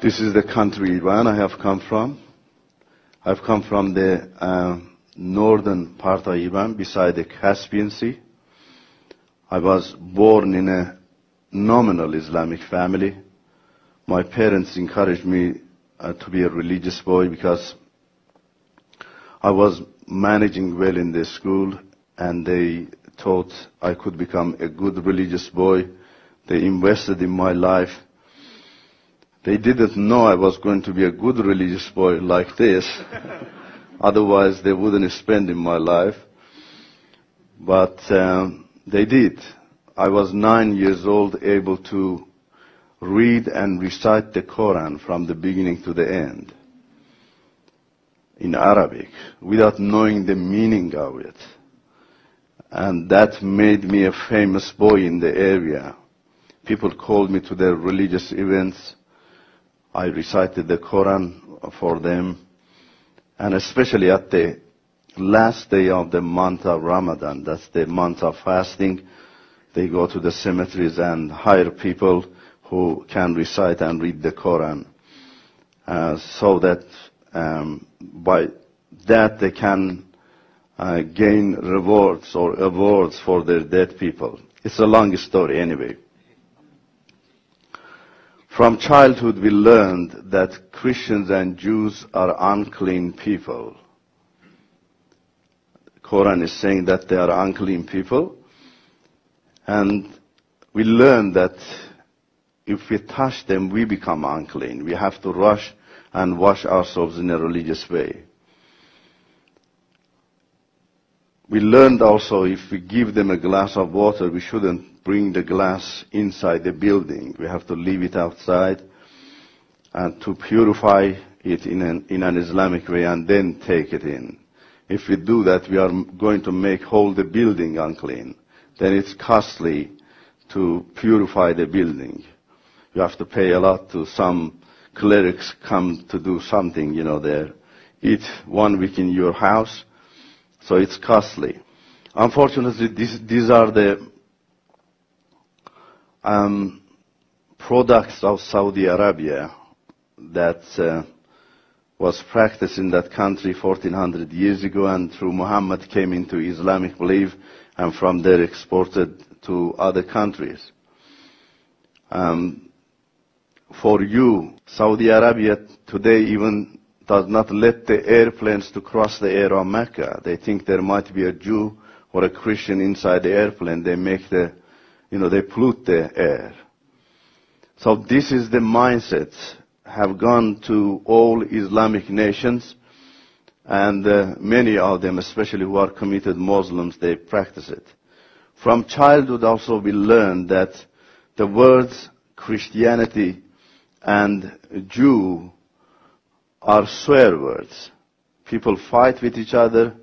This is the country Iran I have come from. I've come from the northern part of Iran, beside the Caspian Sea. I was born in a nominal Islamic family. My parents encouraged me to be a religious boy because I was managing well in the school, and they thought I could become a good religious boy. They invested in my life. They didn't know I was going to be a good religious boy like this. Otherwise, they wouldn't spend in my life. But they did. I was 9 years old, able to read and recite the Quran from the beginning to the end in Arabic, without knowing the meaning of it. And that made me a famous boy in the area. People called me to their religious events. I recited the Quran for them. And especially at the last day of the month of Ramadan, that's the month of fasting, they go to the cemeteries and hire people who can recite and read the Quran, so that by that they can gain rewards or awards for their dead people. It's a long story anyway. From childhood we learned that Christians and Jews are unclean people. The Quran is saying that they are unclean people. And we learned that if we touch them, we become unclean. We have to rush and wash ourselves in a religious way. We learned also if we give them a glass of water, we shouldn't bring the glass inside the building. We have to leave it outside and to purify it in an Islamic way and then take it in. If we do that, we are going to make whole the building unclean. Then it's costly to purify the building. You have to pay a lot to some clerics come to do something, there. Eat 1 week in your house, so it's costly. Unfortunately, these are the products of Saudi Arabia that was practiced in that country 1400 years ago, and through Muhammad came into Islamic belief, and from there exported to other countries. For you, Saudi Arabia today even does not let the airplanes to cross the air of Mecca. They think there might be a Jew or a Christian inside the airplane. They make they pollute the air. So this is the mindset have gone to all Islamic nations, and many of them, especially who are committed Muslims, they practice it. From childhood also we learned that the words Christianity and Jew are swear words. People fight with each other.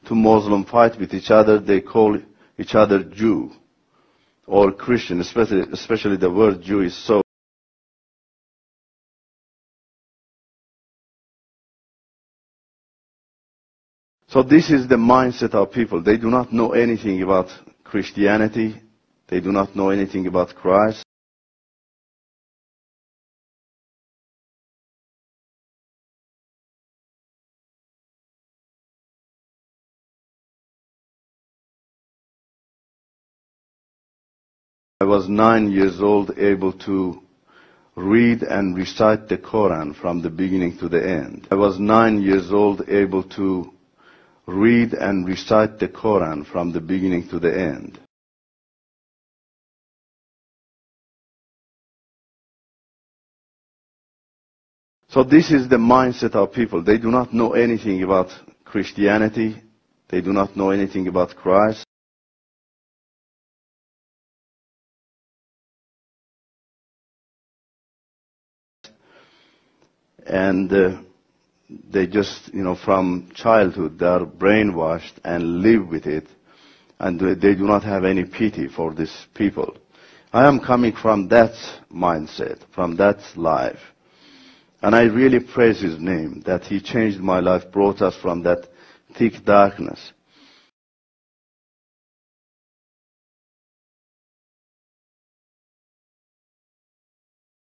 Two Muslims fight with each other. They call each other Jew or Christian, especially the word Jew is so. So this is the mindset of people. They do not know anything about Christianity. They do not know anything about Christ. I was 9 years old, able to read and recite the Quran from the beginning to the end. I was 9 years old, able to read and recite the Quran from the beginning to the end. So this is the mindset of people. They do not know anything about Christianity. They do not know anything about Christ. And they just, from childhood, they are brainwashed and live with it. And they do not have any pity for these people. I am coming from that mindset, from that life. And I really praise His name, that He changed my life, brought us from that thick darkness.